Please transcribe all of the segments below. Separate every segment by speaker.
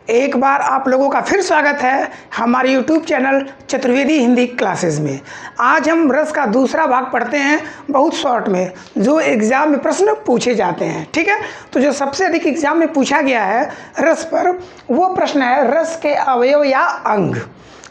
Speaker 1: एक बार आप लोगों का फिर स्वागत है हमारे YouTube channel Chaturvedi Hindi classes में। आज हम रस का दूसरा भाग पढ़ते हैं बहुत शॉर्ट में, जो एग्ज़ाम में प्रश्न पूछे जाते हैं। ठीक है, तो जो सबसे अधिक एग्ज़ाम में पूछा गया है रस पर, वो प्रश्न है रस के अवयव या अंग।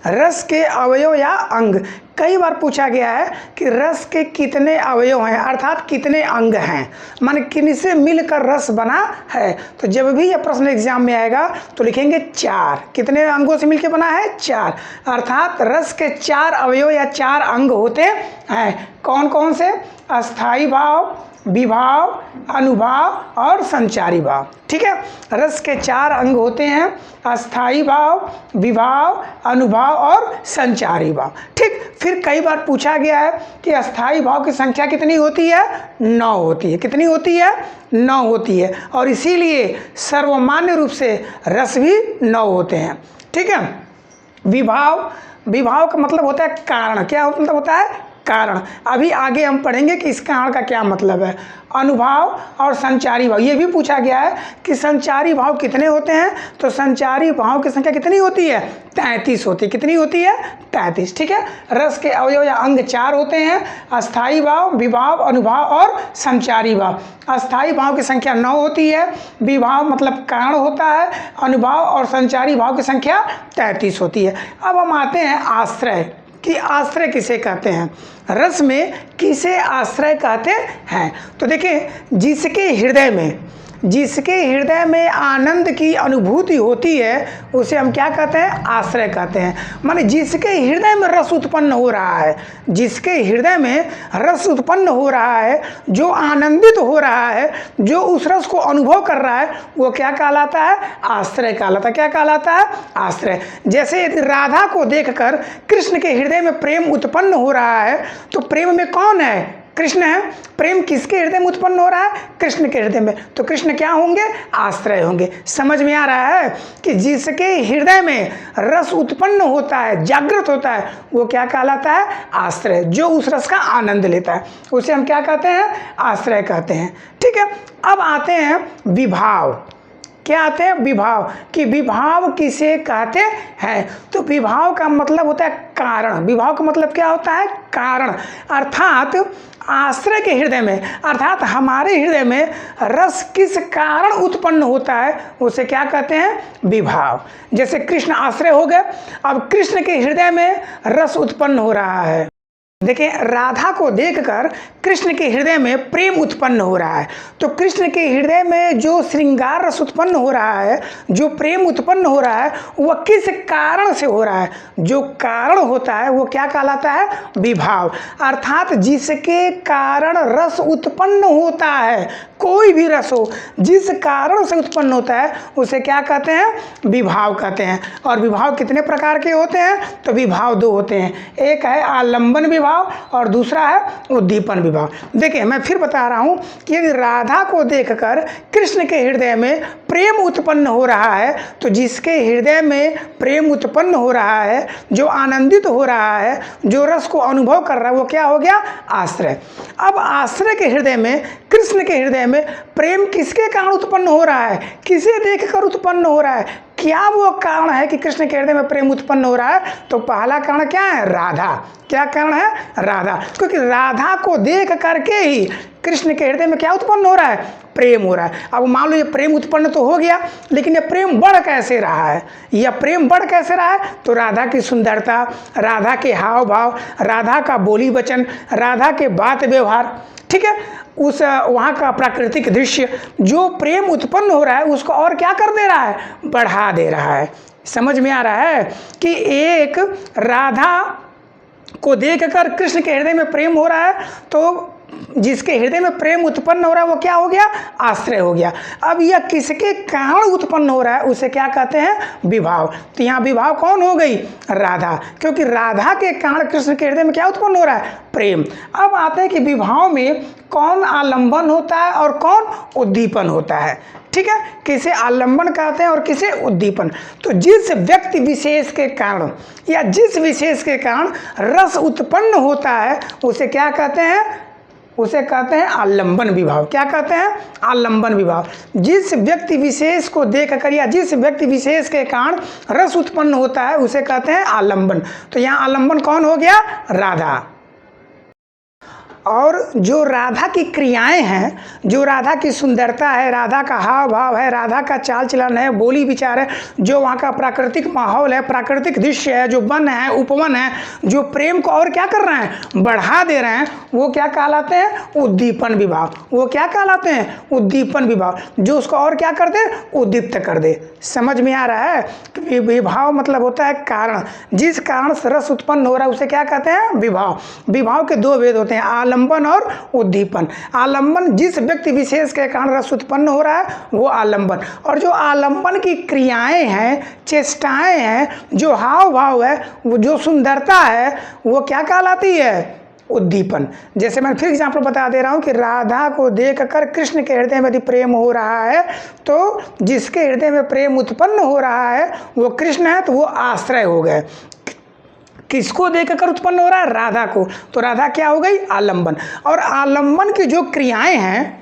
Speaker 1: रस के अवयव या अंग कई बार पूछा गया है कि रस के कितने अवयव हैं, अर्थात कितने अंग हैं, माने किनसे मिलकर रस बना है। तो जब भी यह प्रश्न एग्जाम में आएगा तो लिखेंगे 4। कितने अंगों से मिलकर बना है? 4। अर्थात रस के 4 अवयव या 4 अंग होते हैं। कौन कौन से? अस्थाई भाव, विभाव, अनुभाव और संचारी भाव। ठीक है, रस के 4 अंग होते हैं, अस्थाई भाव, विभाव, अनुभाव और संचारी भाव। ठीक, फिर कई बार पूछा गया है कि अस्थाई भाव की संख्या कितनी होती है? 9 होती है। कितनी होती है? 9 होती है, और इसीलिए सर्वमान्य रूप से रस भी 9 होते हैं। ठीक है, विभाव का मतलब होता है कारण। क्या मतलब होता है? कारण। अभी आगे हम पढ़ेंगे कि इस कारण का क्या मतलब है। अनुभाव और संचारी भाव, ये भी पूछा गया है कि संचारी भाव कितने होते हैं। तो संचारी भाव की संख्या कितनी होती है? 33 होती है। कितनी होती है? 33। ठीक है, रस के अवयव या अंग 4 होते हैं, अस्थाई भाव, विभाव, अनुभाव और संचारी भाव। अस्थाई भाव की संख्या 9 होती है, विभाव मतलब कारण होता है, अनुभाव और संचारी भाव की संख्या 33 होती है। अब हम आते हैं आश्रय कि आश्रय किसे कहते हैं, रस में किसे आश्रय कहते हैं। तो देखिए, जिसके हृदय में आनंद की अनुभूति होती है उसे हम क्या कहते हैं? आश्रय कहते हैं। माने जिसके हृदय में रस उत्पन्न हो रहा है, जिसके हृदय में रस उत्पन्न हो रहा है, जो आनंदित हो रहा है, जो उस रस को अनुभव कर रहा है, वो क्या कहलाता है? आश्रय कहलाता है। क्या कहलाता है? आश्रय। जैसे यदि राधा को देखकर कृष्ण के हृदय में प्रेम उत्पन्न हो रहा है, तो प्रेम में कौन है? कृष्ण है। प्रेम किसके हृदय में उत्पन्न हो रहा है? कृष्ण के हृदय में। तो कृष्ण क्या होंगे? आश्रय होंगे। समझ में आ रहा है कि जिसके हृदय में रस उत्पन्न होता है, जागृत होता है, वो क्या कहलाता है? आश्रय। जो उस रस का आनंद लेता है उसे हम क्या कहते हैं? आश्रय कहते हैं। ठीक है, अब आते हैं विभाव। क्या आते हैं? विभाव। कि विभाव किसे कहते हैं। तो विभाव का मतलब होता है कारण। विभाव का मतलब क्या होता है? कारण। अर्थात आश्रय के हृदय में, अर्थात हमारे हृदय में रस किस कारण उत्पन्न होता है, उसे क्या कहते हैं? विभाव। जैसे कृष्ण आश्रय हो गए, अब कृष्ण के हृदय में रस उत्पन्न हो रहा है। देखिए, राधा को देखकर कृष्ण के हृदय में प्रेम उत्पन्न हो रहा है। तो कृष्ण के हृदय में जो श्रृंगार रस उत्पन्न हो रहा है, जो प्रेम उत्पन्न हो रहा है, वह किस कारण से हो रहा है? जो कारण होता है वो क्या कहलाता है? विभाव। अर्थात जिसके कारण रस उत्पन्न होता है, कोई भी रस हो, जिस कारण से उत्पन्न होता है उसे क्या कहते हैं? विभाव कहते हैं। और विभाव कितने प्रकार के होते हैं? तो विभाव 2 होते हैं। एक है आलंबन विभाव और दूसरा है उद्दीपन विभाव। देखिए, मैं फिर बता रहा हूं कि यदि राधा को देखकर कृष्ण के हृदय में प्रेम उत्पन्न हो रहा है, तो जिसके हृदय में प्रेम उत्पन्न हो रहा है, जो आनंदित हो रहा है, जो रस को अनुभव कर रहा है, वो क्या हो गया? आश्रय। अब आश्रय के हृदय में, कृष्ण के हृदय में प्रेम किसके कारण उत्पन्न हो रहा है? किसे देखकर उत्पन्न हो रहा है? क्या वो कारण है कि कृष्ण के हृदय में प्रेम उत्पन्न हो रहा है? तो पहला कारण क्या है? राधा। क्या कारण है? राधा। क्योंकि राधा को देख करके ही कृष्ण के हृदय में क्या उत्पन्न हो रहा है? प्रेम हो रहा है। अब मान लो ये प्रेम उत्पन्न तो हो गया, लेकिन ये प्रेम बढ़ कैसे रहा है? यह प्रेम बढ़ कैसे रहा है? तो राधा की सुंदरता, राधा के हाव भाव, राधा का बोली वचन, राधा के बात व्यवहार, ठीक है, उस वहाँ का प्राकृतिक दृश्य, जो प्रेम उत्पन्न हो रहा है उसको और क्या कर दे रहा है? बढ़ा दे रहा है। समझ में आ रहा है कि एक राधा को देखकर कृष्ण के हृदय में प्रेम हो रहा है, तो जिसके हृदय में प्रेम उत्पन्न हो रहा है वो क्या हो गया? आश्रय हो गया। अब यह किसके कारण उत्पन्न हो रहा है उसे क्या कहते हैं? विभाव। तो यहाँ विभाव कौन हो गई? राधा, क्योंकि राधा के कारण कृष्ण के हृदय में क्या उत्पन्न हो रहा है? प्रेम। अब आते हैं कि विभाव में कौन आलंबन होता है और कौन उद्दीपन होता है। ठीक है, किसे आलंबन कहते हैं और किसे उद्दीपन। तो जिस व्यक्ति विशेष के कारण या जिस विशेष के कारण रस उत्पन्न होता है उसे क्या कहते हैं? उसे कहते हैं आलंबन विभाव। क्या कहते हैं? आलंबन विभाव। जिस व्यक्ति विशेष को देखकर या जिस व्यक्ति विशेष के कारण रस उत्पन्न होता है उसे कहते हैं आलंबन। तो यहाँ आलंबन कौन हो गया? राधा। और जो राधा की क्रियाएं हैं, जो राधा की सुंदरता है, राधा का हाव भाव है, राधा का चाल चलन है, बोली विचार है, जो वहाँ का प्राकृतिक माहौल है, प्राकृतिक दृश्य है, जो वन है, उपवन है, जो प्रेम को और क्या कर रहे हैं? बढ़ा दे रहे हैं, वो क्या कहलाते हैं? उद्दीपन विभाव। वो क्या कहलाते हैं? उद्दीपन विभाव। जो उसको और क्या कर दे? उद्दीप्त कर दे। समझ में आ रहा है? विभाव मतलब होता है कारण। जिस कारण से रस उत्पन्न हो रहा है उसे क्या कहते हैं? विभाव। विभाव के दो भेद होते हैं, आलंबन और उद्दीपन। आलंबन जिस व्यक्ति विशेष के कारण रस उत्पन्न हो रहा है वो आलंबन। और जो आलंबन की क्रियाएं हैं, चेष्टाएं हैं, जो हाव भाव है, वो जो सुंदरता है, वो क्या कहलाती है? उद्दीपन। जैसे मैं फिर एग्जाम्पल बता दे रहा हूँ कि राधा को देखकर कृष्ण के हृदय में यदि प्रेम हो रहा है तो जिसके हृदय में प्रेम उत्पन्न हो रहा है वो कृष्ण है, तो वो आश्रय हो गए। किसको देखकर उत्पन्न हो रहा है? राधा को। तो राधा क्या हो गई? आलंबन। और आलंबन की जो क्रियाएं हैं,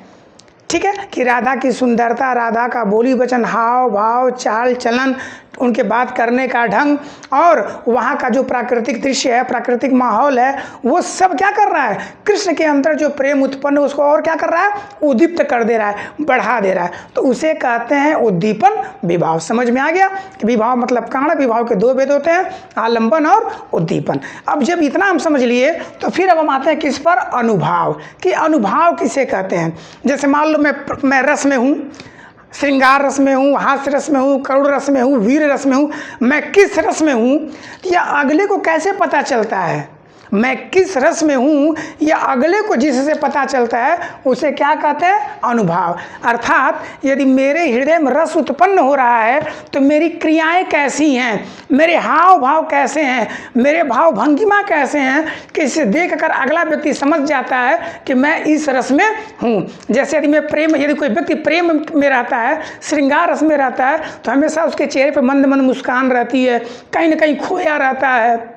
Speaker 1: ठीक है, कि राधा की सुंदरता, राधा का बोली वचन, हाव भाव, चाल चलन, उनके बात करने का ढंग और वहाँ का जो प्राकृतिक दृश्य है, प्राकृतिक माहौल है, वो सब क्या कर रहा है? कृष्ण के अंदर जो प्रेम उत्पन्न उसको और क्या कर रहा है? उद्दीप्त कर दे रहा है, बढ़ा दे रहा है। तो उसे कहते हैं उद्दीपन विभाव। समझ में आ गया कि विभाव मतलब कारण। विभाव के दो भेद होते हैं, आलंबन और उद्दीपन। अब जब इतना हम समझ लिए तो फिर अब हम आते हैं किस पर? अनुभाव। कि अनुभाव किसे कहते हैं? जैसे मान लो मैं रस में हूँ, श्रृंगार रस में हूँ, हास्य रस में हूँ, करुण रस में हूँ, वीर रस में हूँ। मैं किस रस में हूँ या अगले को कैसे पता चलता है? मैं किस रस में हूँ या अगले को जिससे पता चलता है उसे क्या कहते हैं? अनुभव। अर्थात यदि मेरे हृदय में रस उत्पन्न हो रहा है तो मेरी क्रियाएं कैसी हैं, मेरे हाव भाव कैसे हैं, मेरे भाव भंगिमा कैसे हैं, कि इसे देखकर अगला व्यक्ति समझ जाता है कि मैं इस रस में हूँ। जैसे यदि कोई व्यक्ति प्रेम में रहता है, श्रृंगार रस में रहता है, तो हमेशा उसके चेहरे पर मंद मंद मुस्कान रहती है, कहीं ना कहीं खोया रहता है,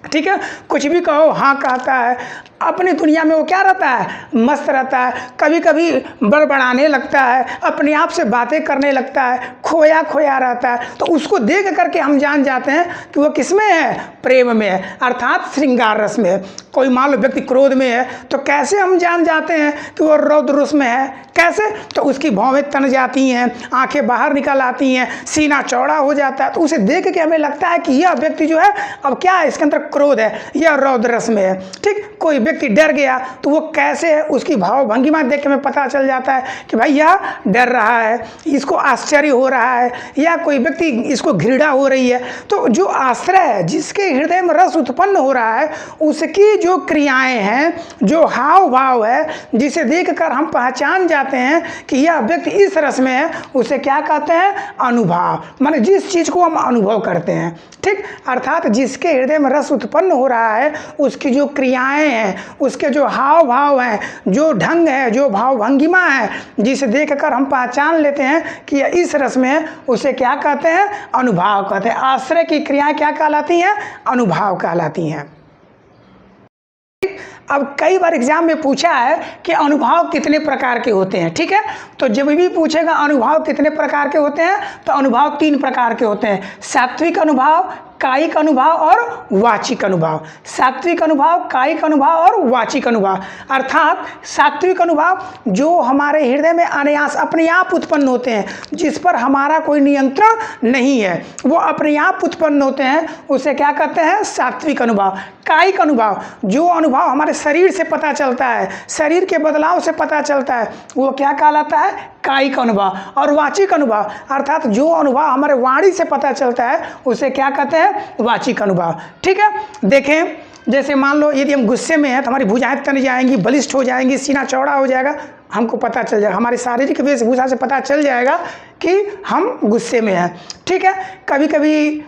Speaker 1: ठीक है, कुछ भी कहो हाँ कहता है, अपनी दुनिया में वो क्या रहता है? मस्त रहता है। कभी कभी बड़बड़ाने लगता है, अपने आप से बातें करने लगता है, खोया खोया रहता है। तो उसको देख करके हम जान जाते हैं कि वो किस में है? प्रेम में है, अर्थात श्रृंगार रस में है। कोई मान लो व्यक्ति क्रोध में है तो कैसे हम जान जाते हैं कि वो रौद्र रस में है? कैसे? तो उसकी भौवें तन जाती हैं, आंखें बाहर निकल आती हैं, सीना चौड़ा हो जाता है। तो उसे देख के हमें लगता है कि यह व्यक्ति जो है अब क्या है, इसके अंदर क्रोध है, यह रौद्र रस में है। ठीक, कोई व्यक्ति डर गया तो वो कैसे है, उसकी भाव भंगिमा देख के हमें पता चल जाता है कि भाई यह डर रहा है, इसको आश्चर्य हो रहा है, या कोई व्यक्ति इसको घृणा हो रही है। तो जो आश्रय है, जिसके हृदय में रस उत्पन्न हो रहा है, उसकी जो क्रियाएं हैं, जो हाव भाव है, जिसे देखकर हम पहचान जाते हैं कि यह व्यक्ति इस रस में है, उसे क्या कहते हैं? अनुभव। माने जिस चीज को हम अनुभव करते हैं। ठीक, अर्थात जिसके हृदय में रस उत्पन्न हो रहा है उसकी जो क्रियाएं हैं, उसके जो हाव भाव हैं, जो ढंग है, जो भाव भंगिमा है, जिसे देखकर हम पहचान लेते हैं कि यह इस रस में है, उसे क्या कहते हैं? अनुभव कहते हैं। आश्रय की क्रियाएं क्या कहलाती हैं? अनुभव कहलाती हैं। अब कई बार एग्जाम में पूछा है कि अनुभव कितने प्रकार के होते हैं। ठीक है, तो जब भी पूछेगा अनुभव कितने प्रकार के होते हैं, तो अनुभव 3 प्रकार के होते हैं: सात्विक अनुभव, कायिक अनुभव और वाचिक अनुभव। सात्विक अनुभव, कायिक अनुभव और वाचिक अनुभव। अर्थात सात्विक अनुभव जो हमारे हृदय में अनायास अपने आप उत्पन्न होते हैं, जिस पर हमारा कोई नियंत्रण नहीं है, वो अपने आप उत्पन्न होते हैं, उसे क्या कहते हैं? सात्विक अनुभव। कायिक अनुभव, जो अनुभव हमारे शरीर से पता चलता है, शरीर के बदलाव से पता चलता है, वो क्या कहलाता है? कायिक अनुभव। और वाचिक अनुभव, अर्थात जो अनुभव हमारे वाणी से पता चलता है, उसे क्या कहते हैं? वाचिक अनुभव। ठीक है, देखें, जैसे मान लो यदि हम गुस्से में हैं तो हमारी भुजाएं तन जाएंगी, बलिष्ठ हो जाएंगी, सीना चौड़ा हो जाएगा, हमको पता चल जाएगा, हमारी शारीरिक वेशभूषा से पता चल जाएगा कि हम गुस्से में हैं। ठीक है, कभी कभी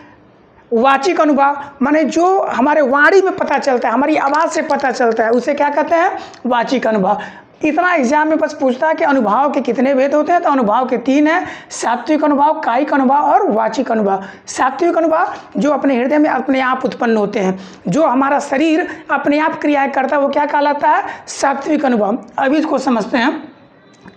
Speaker 1: वाचिक अनुभव माने जो हमारे वाणी में पता चलता है, हमारी आवाज़ से पता चलता है, उसे क्या कहते हैं? वाचिक अनुभव। इतना एग्जाम में बस पूछता है कि अनुभाव के कितने भेद होते हैं, तो अनुभाव के 3 हैं, सात्विक अनुभाव, कायिक अनुभाव और वाचिक अनुभाव। सात्विक अनुभाव जो अपने हृदय में अपने आप उत्पन्न होते हैं, जो हमारा शरीर अपने आप क्रियाएं करता है, वो क्या कहलाता है, सात्विक अनुभाव। अभी इसको समझते हैं।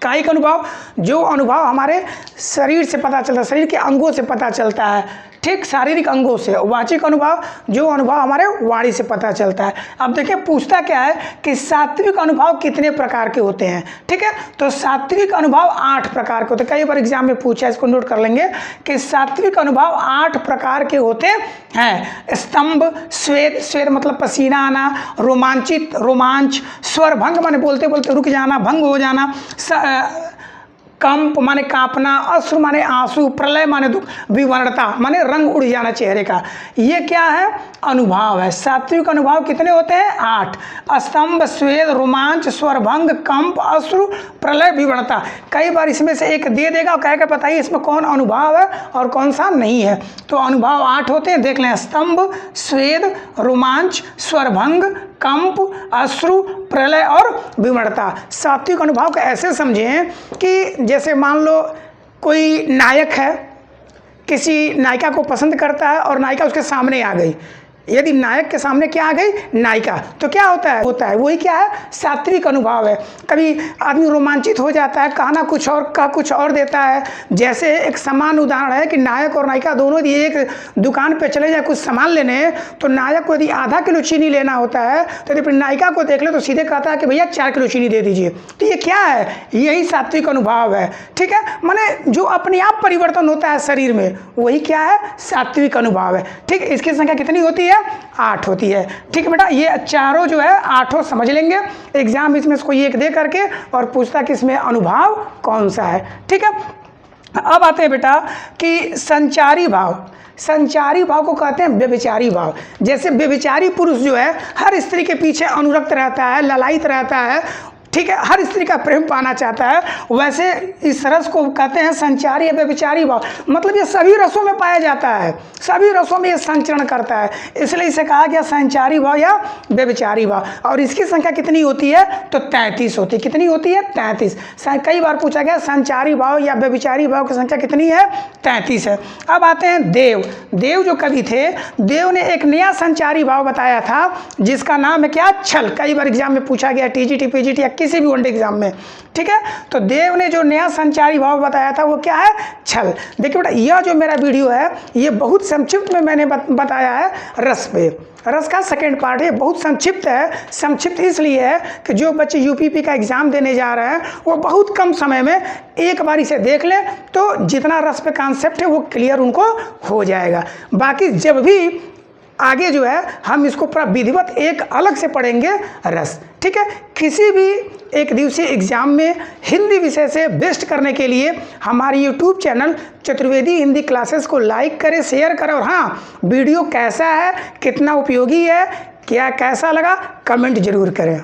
Speaker 1: कायिक अनुभव, जो अनुभव हमारे शरीर से पता चलता है, शरीर के अंगों से पता चलता है, ठीक, शारीरिक अंगों से। वाचिक अनुभव, जो अनुभव हमारे वाणी से पता चलता है। अब देखिए पूछता क्या है कि सात्विक अनुभव कितने प्रकार के होते हैं, ठीक है। तो सात्विक अनुभव 8 प्रकार के होते हैं। कई बार एग्जाम में पूछा, इसको नोट कर लेंगे कि सात्विक अनुभव 8 प्रकार के होते हैं। स्तंभ, स्वेद, स्वेद मतलब पसीना आना, रोमांचित, रोमांच, स्वर भंग माने बोलते बोलते रुक जाना, भंग हो जाना, कंप माने कांपना, अश्रु माने आंसू, प्रलय माने दुख, विवर्णता माने रंग उड़ जाना चेहरे का। ये क्या है, अनुभाव है। सात्विक अनुभाव कितने होते हैं, 8। स्तंभ, स्वेद, रोमांच, स्वरभंग, कंप, अश्रु, प्रलय, विवर्णता। कई बार इसमें से एक दे देगा और कहेगा बताइए इसमें कौन अनुभाव है और कौन सा नहीं है। तो अनुभाव 8 होते हैं, देख लें। स्तंभ, स्वेद, रोमांच, स्वरभंग, कंप, अश्रु, प्रलय और विवर्णता। सात्विक अनुभाव को ऐसे समझें कि जैसे मान लो कोई नायक है, किसी नायिका को पसंद करता है और नायिका उसके सामने आ गई। यदि नायक के सामने क्या आ गई, नायिका, तो क्या होता है वही क्या है, सात्विक अनुभाव है। कभी आदमी रोमांचित हो जाता है, कहना कुछ और कह कुछ और देता है। जैसे एक समान उदाहरण है कि नायक और नायिका दोनों यदि एक दुकान पे चले जाए कुछ सामान लेने, तो नायक को यदि आधा किलो चीनी लेना होता है तो यदि नायिका को देख ले तो सीधे कहता है कि भैया 4 किलो चीनी दे दीजिए। तो ये क्या है, यही सात्विक अनुभाव है, ठीक है। माने जो अपने आप परिवर्तन होता है शरीर में, वही क्या है, सात्विक अनुभाव है, ठीक। इसकी संख्या कितनी होती है, 8 होती है, ठीक है बेटा। ये चारों जो है 8 समझ लेंगे। एग्जाम इसमें से कोई एक दे करके और पूछता कि इसमें अनुभाव कौन सा है, ठीक है। अब आते हैं बेटा कि संचारी भाव। संचारी भाव को कहते हैं व्यभिचारी भाव। जैसे व्यभिचारी पुरुष जो है हर स्त्री के पीछे अनुरक्त रहता है, ललायित रहता है, ठीक है, हर स्त्री का प्रेम पाना चाहता है, वैसे इस रस को कहते हैं संचारी या व्यभिचारी भाव। मतलब ये सभी रसों में पाया जाता है, सभी रसों में ये संचरण करता है, इसलिए इसे कहा गया संचारी भाव या व्यभिचारी भाव। और इसकी संख्या कितनी होती है, तो 33 होती है। कितनी होती है, 33। कई बार पूछा गया संचारी भाव या व्यभिचारी भाव की संख्या कितनी है, 33 है। अब आते हैं देव। देव जो कवि थे, देव ने एक नया संचारी भाव बताया था जिसका नाम है क्या, छल। कई बार एग्जाम में पूछा गया, टीजीटी पीजीटी या किसी भी वनडे एग्जाम में, ठीक है। तो देव ने जो नया संचारी भाव बताया था वो क्या है, छल। देखिए बेटा, यह जो मेरा वीडियो है ये बहुत संक्षिप्त में मैंने बताया है रस पे। रस का सेकंड पार्ट है, बहुत संक्षिप्त है। संक्षिप्त इसलिए है कि जो बच्चे यूपीपी का एग्जाम देने जा रहे हैं वो बहुत कम समय में एक बार इसे देख ले तो जितना रस पे कॉन्सेप्ट है वो क्लियर उनको हो जाएगा। बाकी जब भी आगे जो है हम इसको पूरा विधिवत एक अलग से पढ़ेंगे रस, ठीक है। किसी भी एक दिवसीय एग्जाम में हिंदी विषय से बेस्ट करने के लिए हमारी YouTube channel Chaturvedi Hindi classes को लाइक करें, शेयर करें, और हाँ, वीडियो कैसा है, कितना उपयोगी है, क्या कैसा लगा, कमेंट जरूर करें।